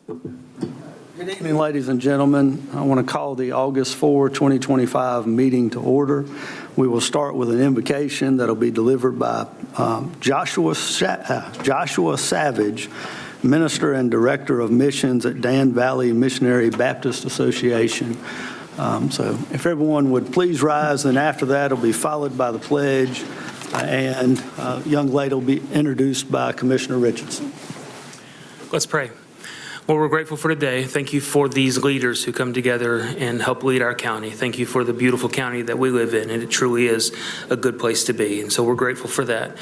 Good evening, ladies and gentlemen. I want to call the August 4, 2025 meeting to order. We will start with an invocation that will be delivered by Joshua Savage, Minister and Director of Missions at Dan Valley Missionary Baptist Association. So if everyone would please rise, and after that it'll be followed by the pledge, and a young lady will be introduced by Commissioner Richardson. Let's pray. Lord, we're grateful for today. Thank you for these leaders who come together and help lead our county. Thank you for the beautiful county that we live in, and it truly is a good place to be. And so we're grateful for that.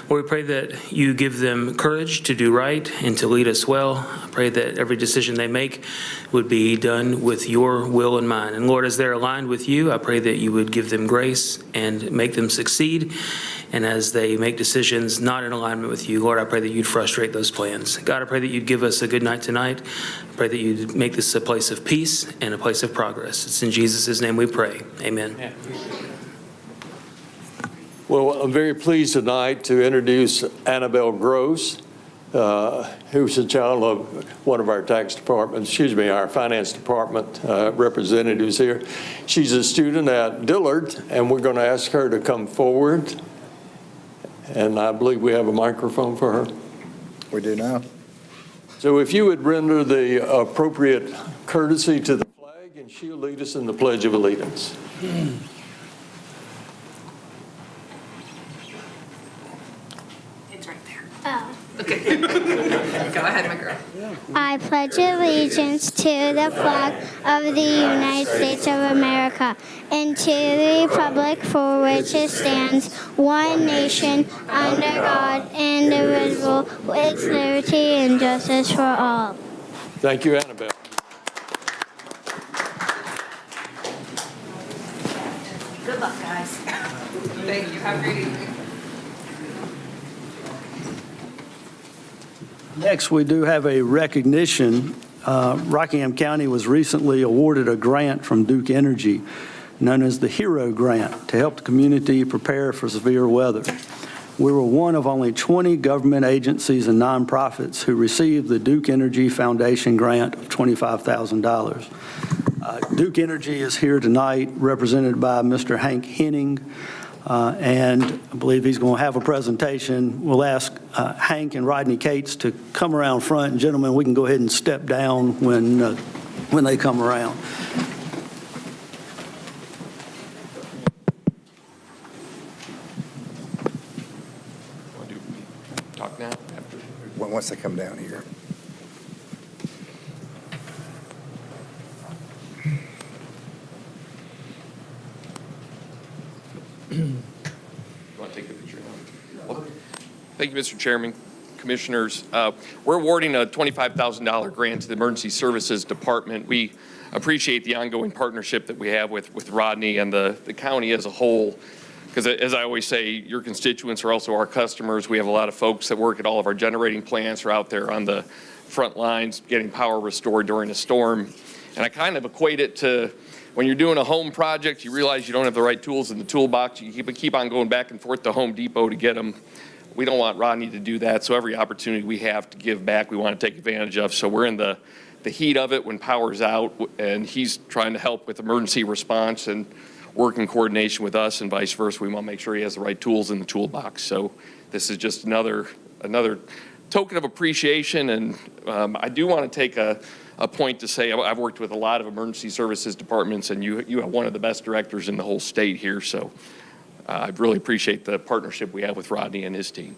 Lord, we pray that you give them courage to do right and to lead us well. I pray that every decision they make would be done with your will in mind. And Lord, as they're aligned with you, I pray that you would give them grace and make them succeed. And as they make decisions not in alignment with you, Lord, I pray that you'd frustrate those plans. God, I pray that you'd give us a good night tonight. I pray that you'd make this a place of peace and a place of progress. It's in Jesus' name we pray. Amen. Yeah. Well, I'm very pleased tonight to introduce Annabelle Gross, who's a child of one of our our finance department representatives here. She's a student at Dillard, and we're going to ask her to come forward. And I believe we have a microphone for her. We do now. So if you would render the appropriate courtesy to the flag, and she'll lead us in the Pledge of Allegiance. It's right there. Oh. Okay. Go ahead, my girl. I pledge allegiance to the flag of the United States of America and to the republic for which it stands, one nation, under God, indivisible, with liberty and justice for all. Thank you, Annabelle. Good luck, guys. Thank you. Have a great evening. Next, we do have a recognition. Rockingham County was recently awarded a grant from Duke Energy known as the HERO Grant to help the community prepare for severe weather. We were one of only 20 government agencies and nonprofits who received the Duke Energy Foundation grant of $25,000. Duke Energy is here tonight, represented by Mr. Hank Henning. And I believe he's going to have a presentation. We'll ask Hank and Rodney Cates to come around front. And gentlemen, we can go ahead and step down when they come around. Want to talk now? After? Once they come down here. Want to take the picture now? Well, thank you, Mr. Chairman, Commissioners. We're awarding a $25,000 grant to the Emergency Services Department. We appreciate the ongoing partnership that we have with Rodney and the county as a whole. Because as I always say, your constituents are also our customers. We have a lot of folks that work at all of our generating plants or out there on the front lines getting power restored during a storm. And I kind of equate it to when you're doing a home project, you realize you don't have the right tools in the toolbox. You keep on going back and forth to Home Depot to get them. We don't want Rodney to do that. So every opportunity we have to give back, we want to take advantage of. So we're in the heat of it when power's out, and he's trying to help with emergency response and work in coordination with us and vice versa. We want to make sure he has the right tools in the toolbox. So this is just another token of appreciation. And I do want to take a point to say I've worked with a lot of emergency services departments, and you have one of the best directors in the whole state here. So I really appreciate the partnership we have with Rodney and his team.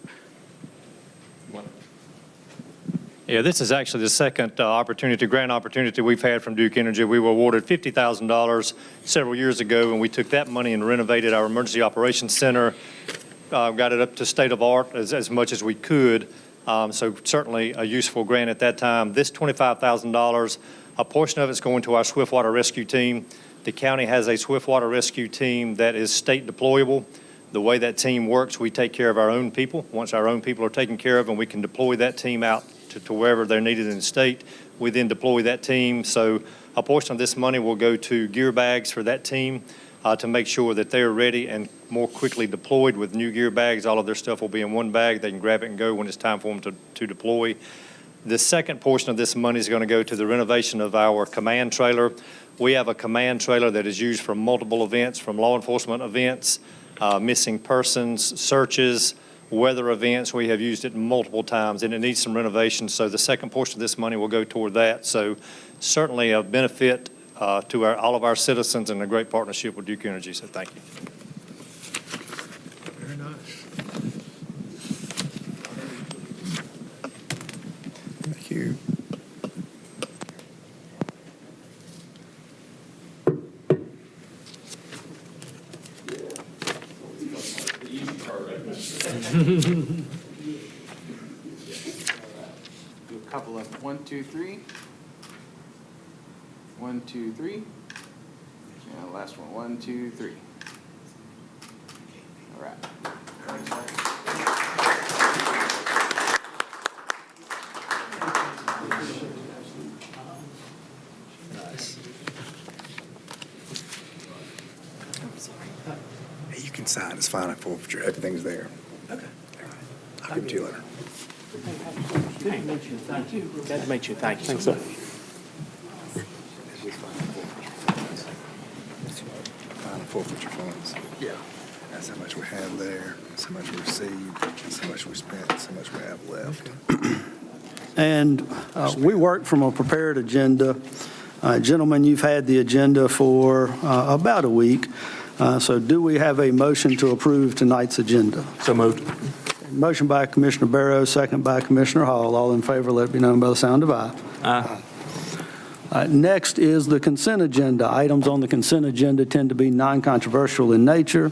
Yeah, this is actually the second grant opportunity we've had from Duke Energy. We were awarded $50,000 several years ago, and we took that money and renovated our Emergency Operations Center, got it up to state of art as much as we could. So certainly a useful grant at that time. This $25,000, a portion of it's going to our Swiftwater Rescue Team. The county has a Swiftwater Rescue Team that is state deployable. The way that team works, we take care of our own people. Once our own people are taken care of, and we can deploy that team out to wherever they're needed in the state, we then deploy that team. So a portion of this money will go to gear bags for that team to make sure that they're ready and more quickly deployed with new gear bags. All of their stuff will be in one bag. They can grab it and go when it's time for them to deploy. The second portion of this money is going to go to the renovation of our command trailer. We have a command trailer that is used for multiple events, from law enforcement events, missing persons, searches, weather events. We have used it multiple times, and it needs some renovation. So the second portion of this money will go toward that. So certainly a benefit to all of our citizens, and a great partnership with Duke Energy. So thank you. Very nice. Thank you. Do a couple of 1, 2, 3. 1, 2, 3. And the last one, 1, 2, 3. All right. Hey, you can sign. It's fine. Forfeiture. Everything's there. Okay. I'll give it to you later. Good to meet you. Thank you. Glad to meet you. Thank you. Thanks, sir. Final forfeiture funds. Yeah. That's how much we have there. That's how much we received. That's how much we spent. That's how much we have left. And we work from a prepared agenda. Gentlemen, you've had the agenda for about a week. So do we have a motion to approve tonight's agenda? So moved. Motion by Commissioner Barrow, second by Commissioner Hall. All in favor, let it be known by the sound of aye. Aye. Next is the consent agenda. Items on the consent agenda tend to be non-controversial in nature.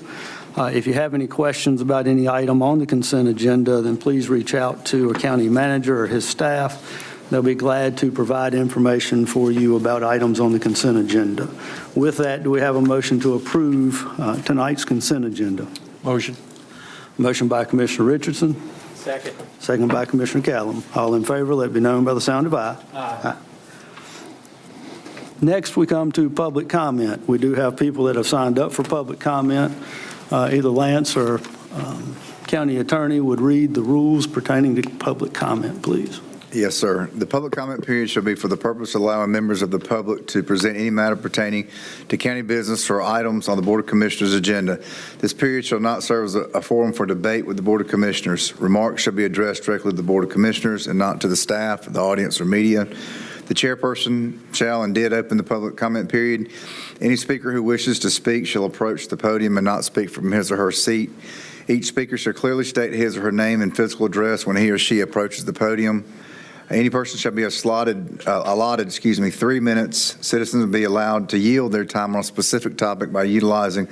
If you have any questions about any item on the consent agenda, then please reach out to a county manager or his staff. They'll be glad to provide information for you about items on the consent agenda. With that, do we have a motion to approve tonight's consent agenda? Motion. Motion by Commissioner Richardson, Second. second by Commissioner Callum. All in favor, let it be known by the sound of aye. Aye. Next, we come to public comment. We do have people that have signed up for public comment. Either Lance or County Attorney would read the rules pertaining to public comment, please. Yes, sir. The public comment period shall be for the purpose of allowing members of the public to present any matter pertaining to county business or items on the Board of Commissioners' agenda. This period shall not serve as a forum for debate with the Board of Commissioners. Remarks shall be addressed directly to the Board of Commissioners and not to the staff, the audience, or media. The chairperson shall and did open the public comment period. Any speaker who wishes to speak shall approach the podium and not speak from his or her seat. Each speaker shall clearly state his or her name and physical address when he or she approaches the podium. Any person shall be allotted 3 minutes. Citizens will be allowed to yield their time on a specific topic by utilizing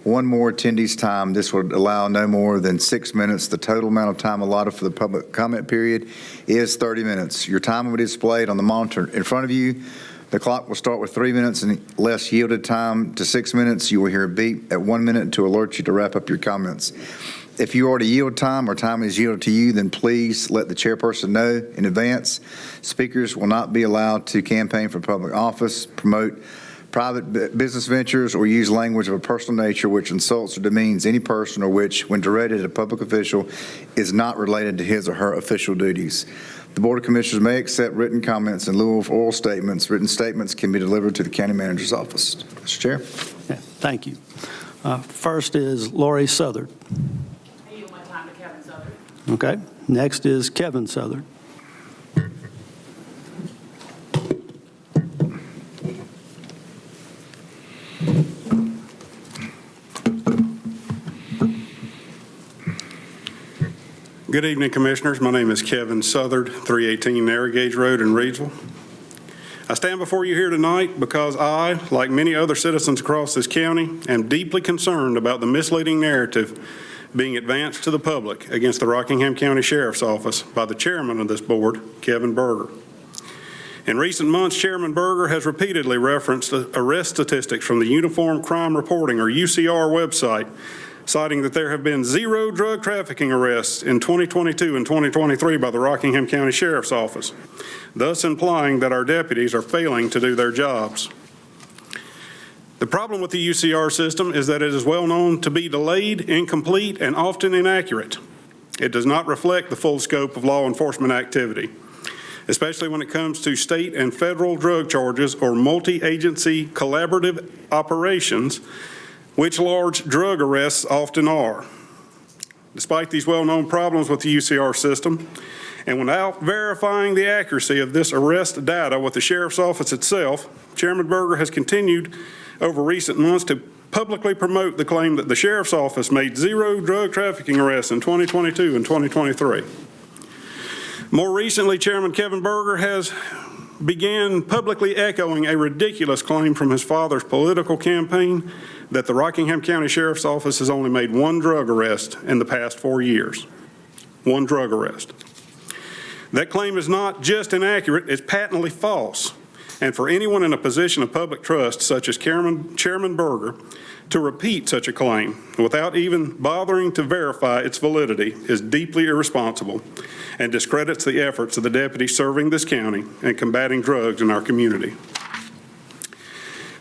one more attendee's time. This would allow no more than 6 minutes. The total amount of time allotted for the public comment period is 30 minutes. Your time will be displayed on the monitor in front of you. The clock will start with 3 minutes and less yielded time to 6 minutes. You will hear a beep at 1 minute to alert you to wrap up your comments. If you already yield time or time is yielded to you, then please let the chairperson know in advance. Speakers will not be allowed to campaign for public office, promote private business ventures, or use language of a personal nature which insults or demeans any person or which, when directed at a public official, is not related to his or her official duties. The Board of Commissioners may accept written comments in lieu of oral statements. Written statements can be delivered to the county manager's office. Mr. Chair. Yeah, thank you. First is Lori Southard. I yield my time to Kevin Southern. Okay. Next is Kevin Southard. Good evening, Commissioners. My name is Kevin Southard, 318 Narrow Gauge Road in Reidsville. I stand before you here tonight because I, like many other citizens across this county, am deeply concerned about the misleading narrative being advanced to the public against the Rockingham County Sheriff's Office by the chairman of this board, Kevin Berger. In recent months, Chairman Berger has repeatedly referenced arrest statistics from the Uniform Crime Reporting, or UCR, website, citing that there have been 0 drug trafficking arrests in 2022 and 2023 by the Rockingham County Sheriff's Office, thus implying that our deputies are failing to do their jobs. The problem with the UCR system is that it is well known to be delayed, incomplete, and often inaccurate. It does not reflect the full scope of law enforcement activity. especially when it comes to state and federal drug charges or multi-agency collaborative operations, which large drug arrests often are. Despite these well-known problems with the UCR system, and without verifying the accuracy of this arrest data with the Sheriff's Office itself, Chairman Berger has continued over recent months to publicly promote the claim that the Sheriff's Office made 0 drug trafficking arrests in 2022 and 2023. More recently, Chairman Kevin Berger has began publicly echoing a ridiculous claim from his father's political campaign that the Rockingham County Sheriff's Office has only made 1 drug arrest in the past 4 years. 1 drug arrest. That claim is not just inaccurate, it's patently false. And for anyone in a position of public trust, such as Chairman Berger, to repeat such a claim without even bothering to verify its validity is deeply irresponsible and discredits the efforts of the deputies serving this county and combating drugs in our community.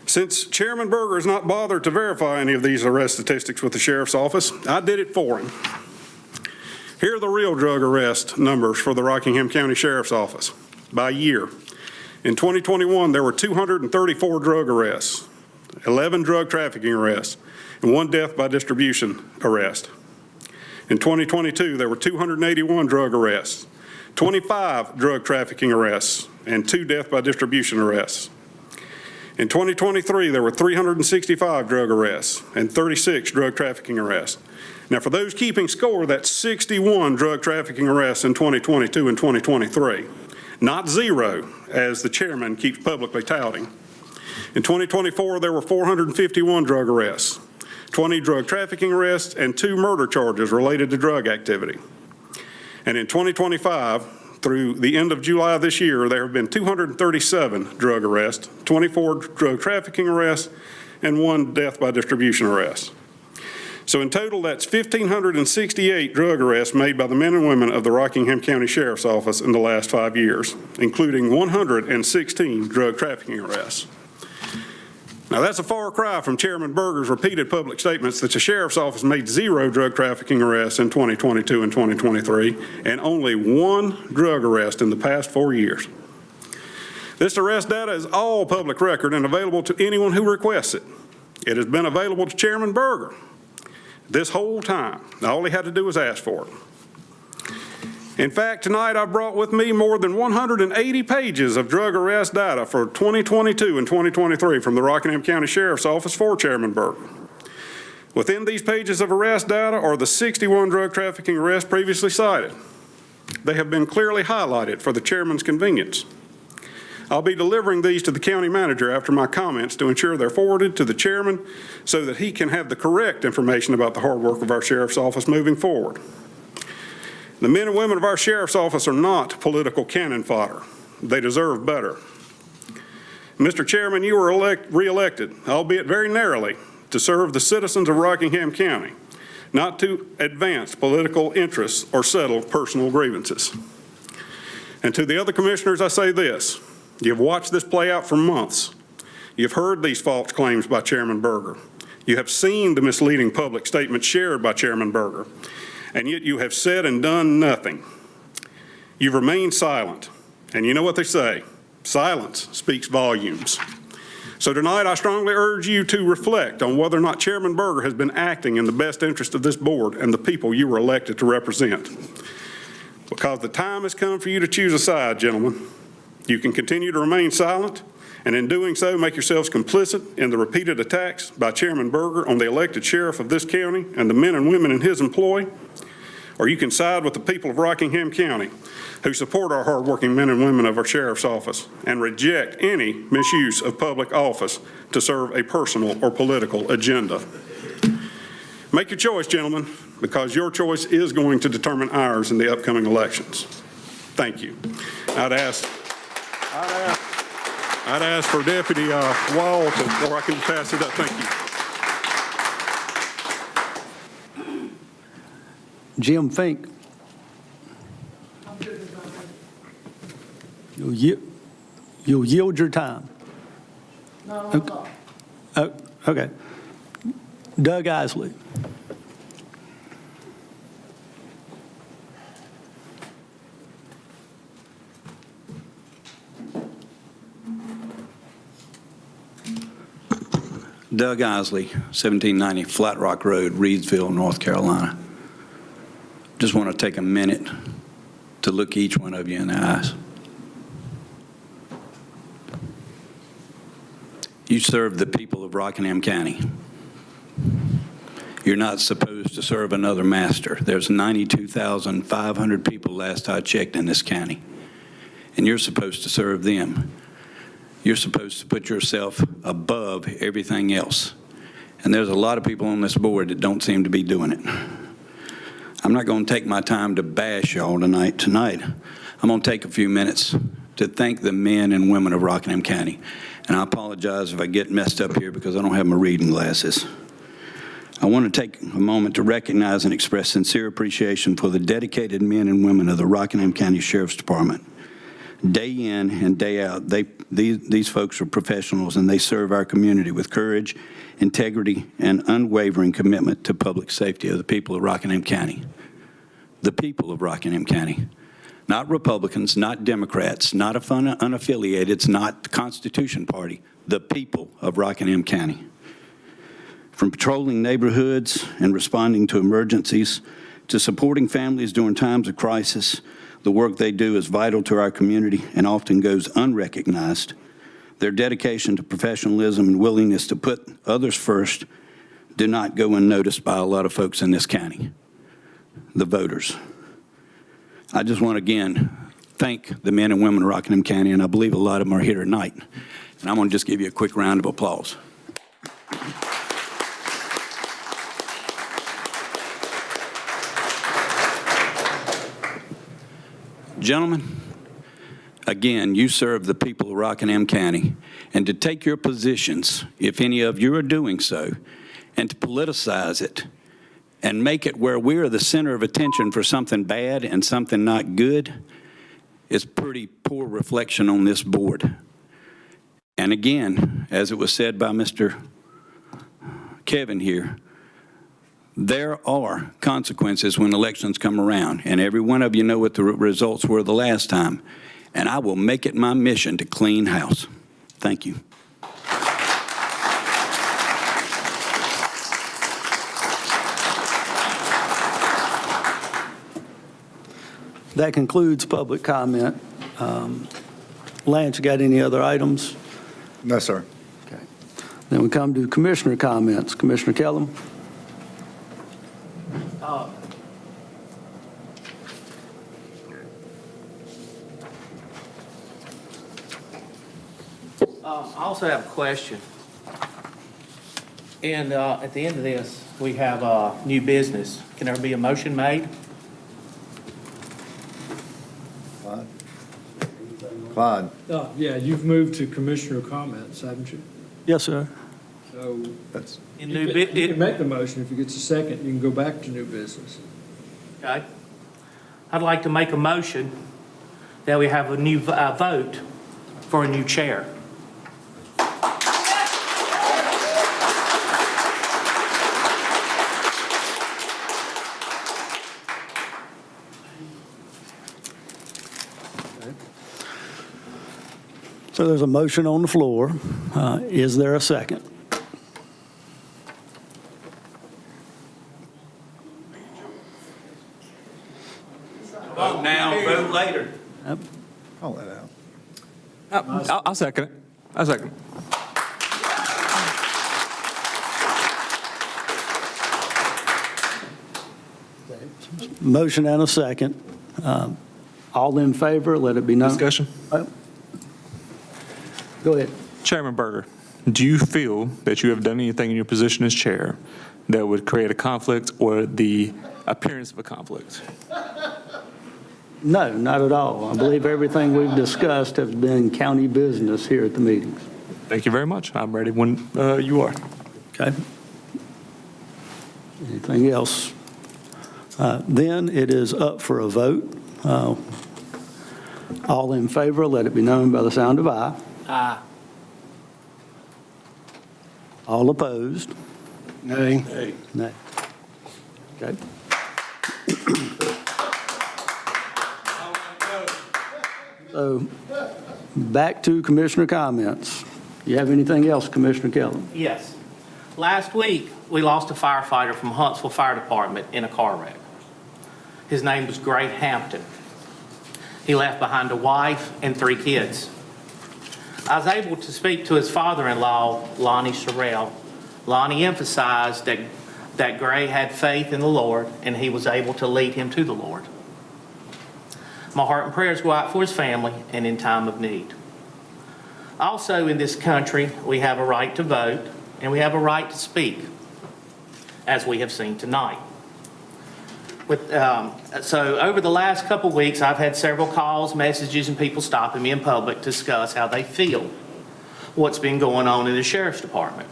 Since Chairman Berger has not bothered to verify any of these arrest statistics with the Sheriff's Office, I did it for him. Here are the real drug arrest numbers for the Rockingham County Sheriff's Office by year. In 2021, there were 234 drug arrests, 11 drug trafficking arrests, and 1 death by distribution arrest. In 2022, there were 281 drug arrests, 25 drug trafficking arrests, and 2 death by distribution arrests. In 2023, there were 365 drug arrests and 36 drug trafficking arrests. Now, for those keeping score, that's 61 drug trafficking arrests in 2022 and 2023, not 0, as the chairman keeps publicly touting. In 2024, there were 451 drug arrests, 20 drug trafficking arrests, and 2 murder charges related to drug activity. And in 2025, through the end of July this year, there have been 237 drug arrests, 24 drug trafficking arrests, and 1 death by distribution arrest. So in total, that's 1,568 drug arrests made by the men and women of the Rockingham County Sheriff's Office in the last 5 years, including 116 drug trafficking arrests. Now, that's a far cry from Chairman Berger's repeated public statements that the Sheriff's Office made 0 drug trafficking arrests in 2022 and 2023, and only 1 drug arrest in the past 4 years. This arrest data is all public record and available to anyone who requests it. It has been available to Chairman Berger this whole time. All he had to do was ask for it. In fact, tonight I brought with me more than 180 pages of drug arrest data for 2022 and 2023 from the Rockingham County Sheriff's Office for Chairman Berger. Within these pages of arrest data are the 61 drug trafficking arrests previously cited. They have been clearly highlighted for the chairman's convenience. I'll be delivering these to the county manager after my comments to ensure they're forwarded to the chairman so that he can have the correct information about the hard work of our Sheriff's Office moving forward. The men and women of our Sheriff's Office are not political cannon fodder. They deserve better. Mr. Chairman, you were re-elected, albeit very narrowly, to serve the citizens of Rockingham County, not to advance political interests or settle personal grievances. And to the other commissioners, I say this. You've watched this play out for months. You've heard these false claims by Chairman Berger. You have seen the misleading public statements shared by Chairman Berger, and yet you have said and done nothing. You've remained silent, and you know what they say, silence speaks volumes. So tonight I strongly urge you to reflect on whether or not Chairman Berger has been acting in the best interest of this board and the people you were elected to represent. Because the time has come for you to choose a side, gentlemen. You can continue to remain silent, and in doing so, make yourselves complicit in the repeated attacks by Chairman Berger on the elected sheriff of this county and the men and women in his employ, or you can side with the people of Rockingham County who support our hardworking men and women of our Sheriff's Office and reject any misuse of public office to serve a personal or political agenda. Make your choice, gentlemen, because your choice is going to determine ours in the upcoming elections. Thank you. I'd ask for Deputy Wall to, or I can pass it up. Thank you. Jim Fink. You'll yield your time. No. Oh, okay. Doug Isley. Doug Isley, 1790 Flat Rock Road, Reidsville, North Carolina. Just want to take a minute to look each one of you in the eyes. You serve the people of Rockingham County. You're not supposed to serve another master. There's 92,500 people last I checked in this county, and you're supposed to serve them. You're supposed to put yourself above everything else. And there's a lot of people on this board that don't seem to be doing it. I'm not going to take my time to bash y'all tonight. I'm going to take a few minutes to thank the men and women of Rockingham County. And I apologize if I get messed up here because I don't have my reading glasses. I want to take a moment to recognize and express sincere appreciation for the dedicated men and women of the Rockingham County Sheriff's Department. Day in and day out, these folks are professionals, and they serve our community with courage, integrity, and unwavering commitment to public safety of the people of Rockingham County. The people of Rockingham County. Not Republicans, not Democrats, not unaffiliated, it's not the Constitution Party. The people of Rockingham County. From patrolling neighborhoods and responding to emergencies to supporting families during times of crisis, the work they do is vital to our community and often goes unrecognized. Their dedication to professionalism and willingness to put others first do not go unnoticed by a lot of folks in this county, the voters. I just want to again thank the men and women of Rockingham County, and I believe a lot of them are here tonight. And I'm going to just give you a quick round of applause. Gentlemen, again, you serve the people of Rockingham County, and to take your positions, if any of you are doing so, and to politicize it and make it where we are the center of attention for something bad and something not good is pretty poor reflection on this board. And again, as it was said by Mr. Kevin here, there are consequences when elections come around, and every one of you know what the results were the last time, and I will make it my mission to clean house. Thank you. That concludes public comment. Lance, you got any other items? No, sir. Okay. Then we come to commissioner comments. Commissioner Kellum? I also have a question. And at the end of this, we have new business. Can there be a motion made? Clyde. Yeah, you've moved to commissioner comments, haven't you? Yes, sir. So That's you can make the motion. If it gets a second, you can go back to new business. Okay. I'd like to make a motion that we have a new vote for a new chair. So there's a motion on the floor. Is there a second? Vote now, vote later. Call that out. I'll second it. I'll second it. Motion and a second. All in favor, let it be known. Discussion. Go ahead. Chairman Berger, do you feel that you have done anything in your position as chair that would create a conflict or the appearance of a conflict? No, not at all. I believe everything we've discussed has been county business here at the meetings. Thank you very much. I'm ready when you are. Okay. Anything else? Then it is up for a vote. All in favor, let it be known by the sound of aye. Aye. All opposed? Nay. Nay. Okay. So back to commissioner comments. You have anything else, Commissioner Kellum? Yes. Last week, we lost a firefighter from Huntsville Fire Department in a car wreck. His name was Gray Hampton. He left behind a wife and 3 kids. I was able to speak to his father-in-law, Lonnie Sorrell. Lonnie emphasized that Gray had faith in the Lord, and he was able to lead him to the Lord. My heart and prayers go out for his family and in time of need. Also in this country, we have a right to vote, and we have a right to speak, as we have seen tonight. So over the last couple weeks, I've had several calls, messages, and people stopping me in public to discuss how they feel what's been going on in the sheriff's department.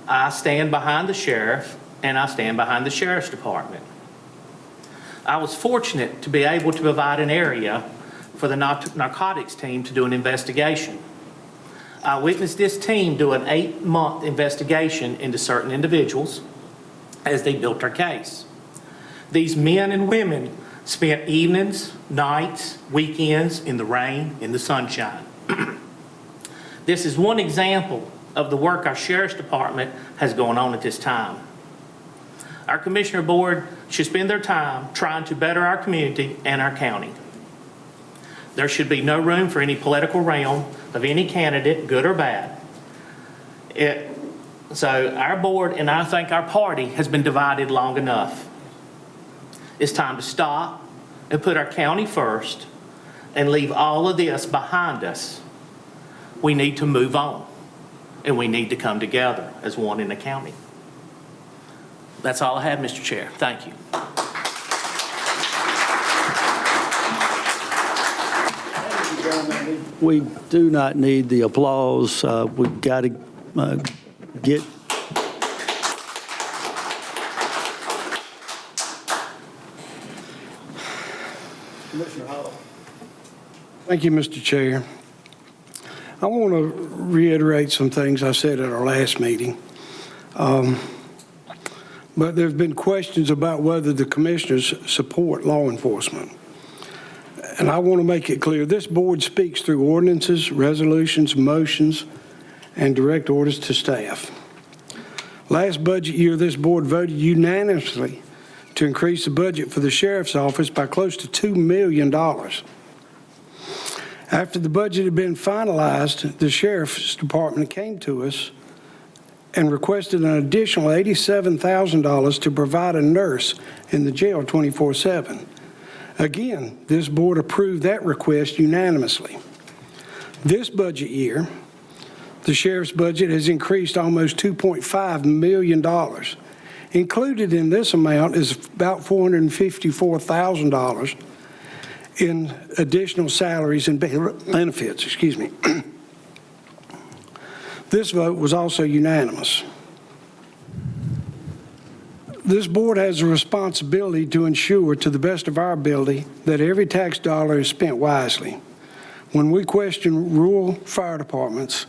I stand behind the sheriff, and I stand behind the sheriff's department. I was fortunate to be able to provide an area for the narcotics team to do an investigation. I witnessed this team do an 8-month investigation into certain individuals as they built their case. These men and women spent evenings, nights, weekends in the rain, in the sunshine. This is one example of the work our sheriff's department has going on at this time. Our commissioner board should spend their time trying to better our community and our county. There should be no room for any political realm of any candidate, good or bad. So our board, and I think our party, has been divided long enough. It's time to stop and put our county first and leave all of this behind us. We need to move on, and we need to come together as one in the county. That's all I have, Mr. Chair. Thank you. We do not need the applause. We've got to get. Commissioner Hall. Thank you, Mr. Chair. I want to reiterate some things I said at our last meeting. But there have been questions about whether the commissioners support law enforcement. And I want to make it clear, this board speaks through ordinances, resolutions, motions, and direct orders to staff. Last budget year, this board voted unanimously to increase the budget for the sheriff's office by close to $2 million. After the budget had been finalized, the sheriff's department came to us and requested an additional $87,000 to provide a nurse in the jail 24/7. Again, this board approved that request unanimously. This budget year, the sheriff's budget has increased almost $2.5 million. Included in this amount is about $454,000 in additional salaries and benefits, This vote was also unanimous. This board has a responsibility to ensure, to the best of our ability, that every tax dollar is spent wisely. When we question rural fire departments,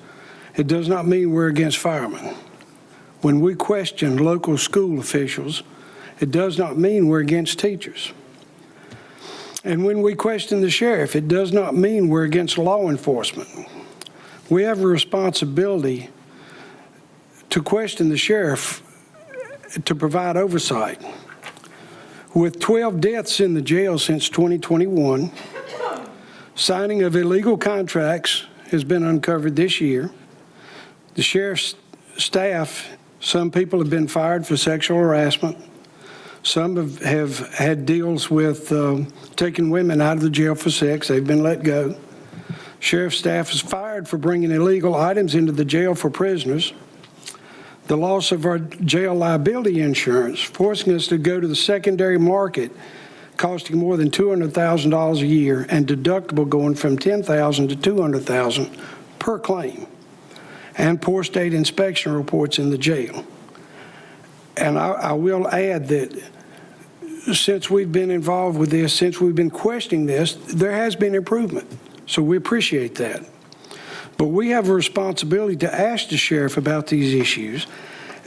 it does not mean we're against firemen. When we question local school officials, it does not mean we're against teachers. And when we question the sheriff, it does not mean we're against law enforcement. We have a responsibility to question the sheriff to provide oversight. With 12 deaths in the jail since 2021, signing of illegal contracts has been uncovered this year. The sheriff's staff, some people have been fired for sexual harassment. Some have had deals with taking women out of the jail for sex. They've been let go. Sheriff's staff is fired for bringing illegal items into the jail for prisoners. The loss of our jail liability insurance, forcing us to go to the secondary market, costing more than $200,000 a year, and deductible going from $10,000 to $200,000 per claim, and poor state inspection reports in the jail. And I will add that since we've been involved with this, since we've been questioning this, there has been improvement. So we appreciate that. But we have a responsibility to ask the sheriff about these issues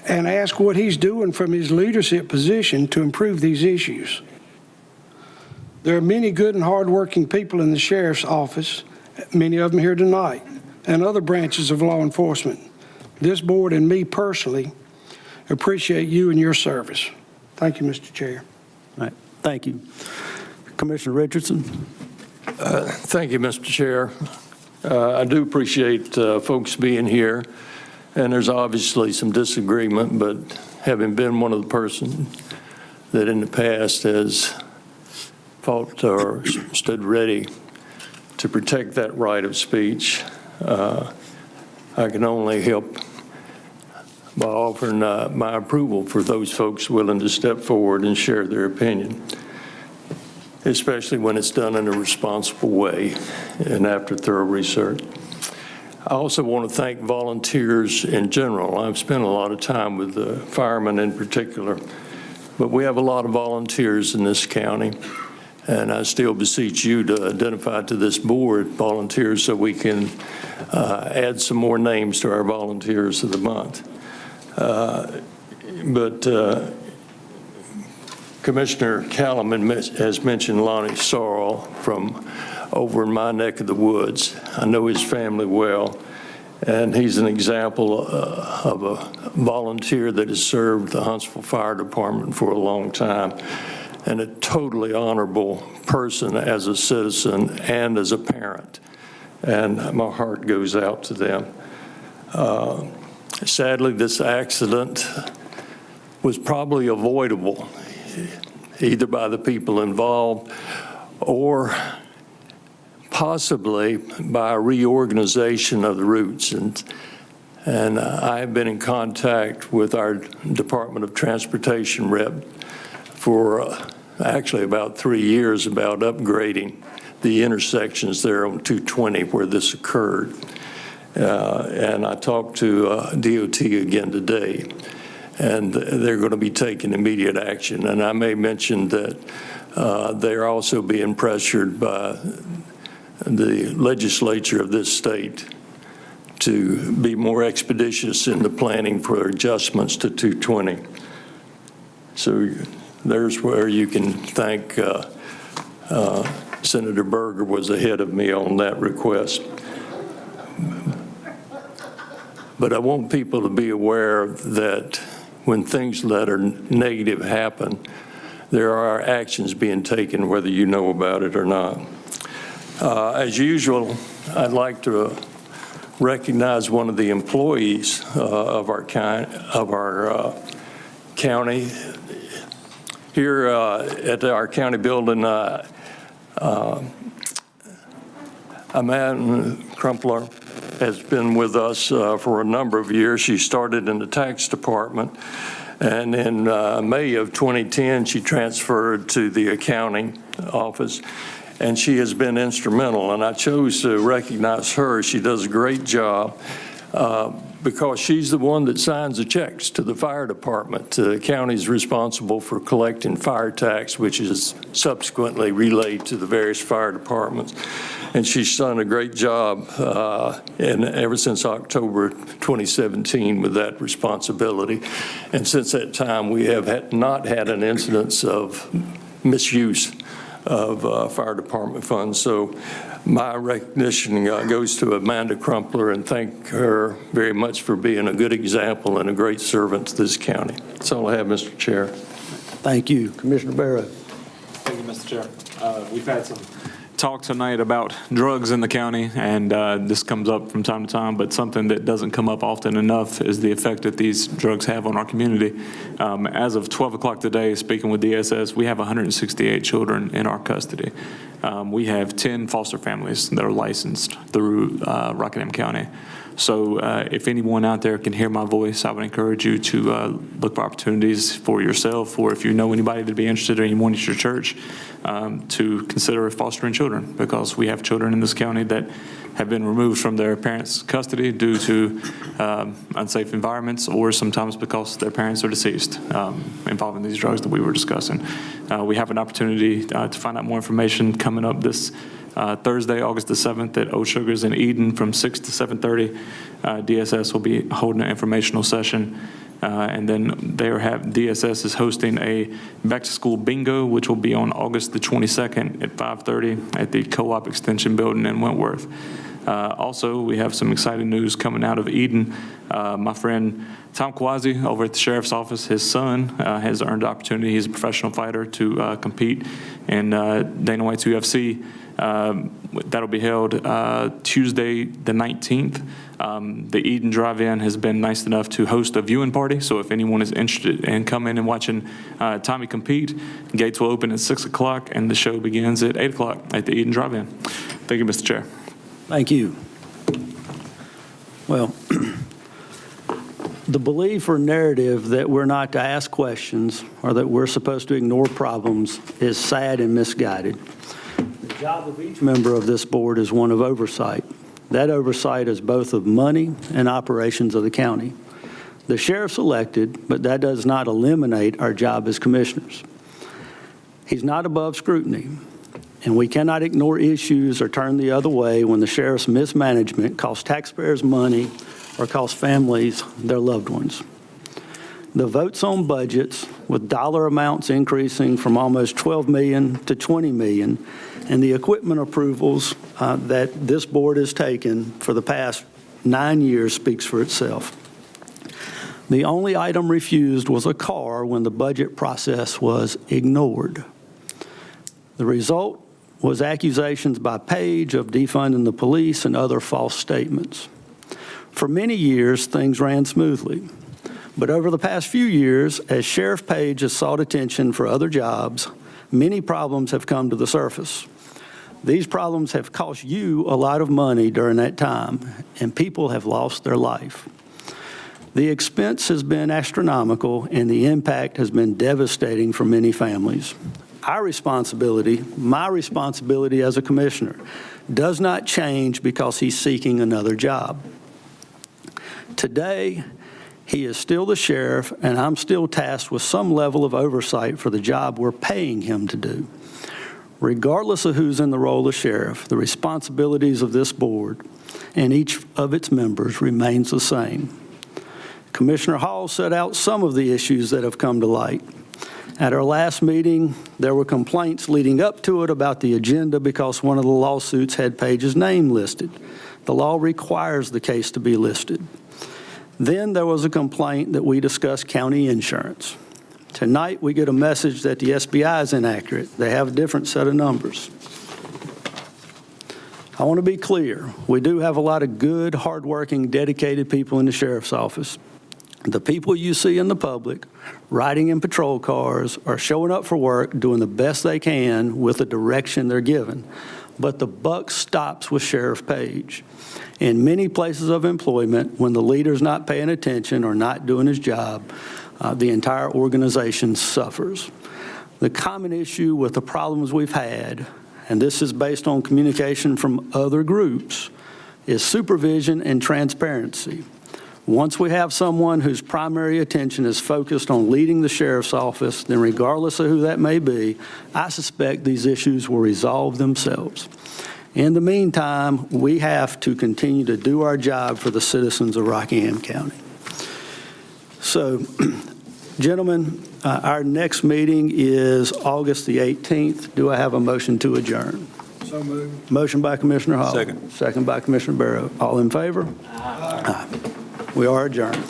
and ask what he's doing from his leadership position to improve these issues. There are many good and hardworking people in the sheriff's office, many of them here tonight, and other branches of law enforcement. This board and me personally appreciate you and your service. Thank you, Mr. Chair. All right, thank you. Commissioner Richardson? Thank you, Mr. Chair. I do appreciate folks being here, and there's obviously some disagreement, but having been one of the persons that in the past has fought or stood ready to protect that right of speech, I can only help by offering my approval for those folks willing to step forward and share their opinion, especially when it's done in a responsible way and after thorough research. I also want to thank volunteers in general. I've spent a lot of time with the firemen in particular, but we have a lot of volunteers in this county, and I still beseech you to identify to this board volunteers so we can add some more names to our volunteers of the month. But Commissioner Callum has mentioned Lonnie Sorrell from over in my neck of the woods. I know his family well, and he's an example of a volunteer that has served the Huntsville Fire Department for a long time, and a totally honorable person as a citizen and as a parent. And my heart goes out to them. Sadly, this accident was probably avoidable, either by the people involved or possibly by a reorganization of the routes. And I have been in contact with our Department of Transportation rep for actually about 3 years about upgrading the intersections there on 220 where this occurred. And I talked to DOT again today, and they're going to be taking immediate action. And I may mention that they're also being pressured by the legislature of this state to be more expeditious in the planning for adjustments to 220. So there's where you can thank Senator Berger was ahead of me on that request. But I want people to be aware that when things that are negative happen, there are actions being taken whether you know about it or not. As usual, I'd like to recognize one of the employees of our county. Here at our county building, Amanda Crumpler has been with us for a number of years. She started in the tax department, and in May of 2010, she transferred to the accounting office, and she has been instrumental, and I chose to recognize her. She does a great job because she's the one that signs the checks to the fire department. The county is responsible for collecting fire tax, which is subsequently relayed to the various fire departments. And she's done a great job and ever since October 2017 with that responsibility. And since that time, we have not had an incidence of misuse of fire department funds. So my recognition goes to Amanda Crumpler, and thank her very much for being a good example and a great servant to this county. That's all I have, Mr. Chair. Thank you. Commissioner Barrow. Thank you, Mr. Chair. We've had some talk tonight about drugs in the county, and this comes up from time to time, but something that doesn't come up often enough is the effect that these drugs have on our community. As of 12 o'clock today, speaking with DSS, we have 168 children in our custody. We have 10 foster families that are licensed through Rockingham County. So if anyone out there can hear my voice, I would encourage you to look for opportunities for yourself, or if you know anybody that'd be interested or anyone at your church, to consider fostering children, because we have children in this county that have been removed from their parents' custody due to unsafe environments, or sometimes because their parents are deceased involving these drugs that we were discussing. We have an opportunity to find out more information coming up this Thursday, August the 7th at Old Sugars in Eden from 6 to 7:30. DSS will be holding an informational session. And then DSS is hosting a back-to-school bingo, which will be on August the 22nd at 5:30 at the Co-op Extension Building in Wentworth. Also, we have some exciting news coming out of Eden. My friend Tom Kwazi over at the Sheriff's Office, his son has earned the opportunity. He's a professional fighter to compete in Dana White's UFC. That'll be held Tuesday the 19th. The Eden Drive-In has been nice enough to host a viewing party, so if anyone is interested in coming and watching Tommy compete, gates will open at 6 o'clock and the show begins at 8 o'clock at the Eden Drive-In. Thank you, Mr. Chair. Thank you. Well, the belief or narrative that we're not to ask questions or that we're supposed to ignore problems is sad and misguided. The job of each member of this board is one of oversight. That oversight is both of money and operations of the county. The sheriff's elected, but that does not eliminate our job as commissioners. He's not above scrutiny, and we cannot ignore issues or turn the other way when the sheriff's mismanagement costs taxpayers money or costs families their loved ones. The votes on budgets, with dollar amounts increasing from almost $12 million to $20 million, and the equipment approvals that this board has taken for the past 9 years speaks for itself. The only item refused was a car when the budget process was ignored. The result was accusations by Page of defunding the police and other false statements. For many years, things ran smoothly. But over the past few years, as Sheriff Page has sought attention for other jobs, many problems have come to the surface. These problems have cost you a lot of money during that time, and people have lost their life. The expense has been astronomical, and the impact has been devastating for many families. Our responsibility, my responsibility as a commissioner, does not change because he's seeking another job. Today, he is still the sheriff, and I'm still tasked with some level of oversight for the job we're paying him to do. Regardless of who's in the role of sheriff, the responsibilities of this board and each of its members remains the same. Commissioner Hall set out some of the issues that have come to light. At our last meeting, there were complaints leading up to it about the agenda because one of the lawsuits had Page's name listed. The law requires the case to be listed. Then there was a complaint that we discussed county insurance. Tonight, we get a message that the SBI is inaccurate. They have a different set of numbers. I want to be clear. We do have a lot of good, hardworking, dedicated people in the sheriff's office. The people you see in the public, riding in patrol cars, are showing up for work, doing the best they can with the direction they're given. But the buck stops with Sheriff Page. In many places of employment, when the leader's not paying attention or not doing his job, the entire organization suffers. The common issue with the problems we've had, and this is based on communication from other groups, is supervision and transparency. Once we have someone whose primary attention is focused on leading the sheriff's office, then regardless of who that may be, I suspect these issues will resolve themselves. In the meantime, we have to continue to do our job for the citizens of Rockingham County. So, gentlemen, our next meeting is August the 18th. Do I have a motion to adjourn? So moved. Motion by Commissioner Hall. Second. Second by Commissioner Barrow. All in favor? Aye. We are adjourned.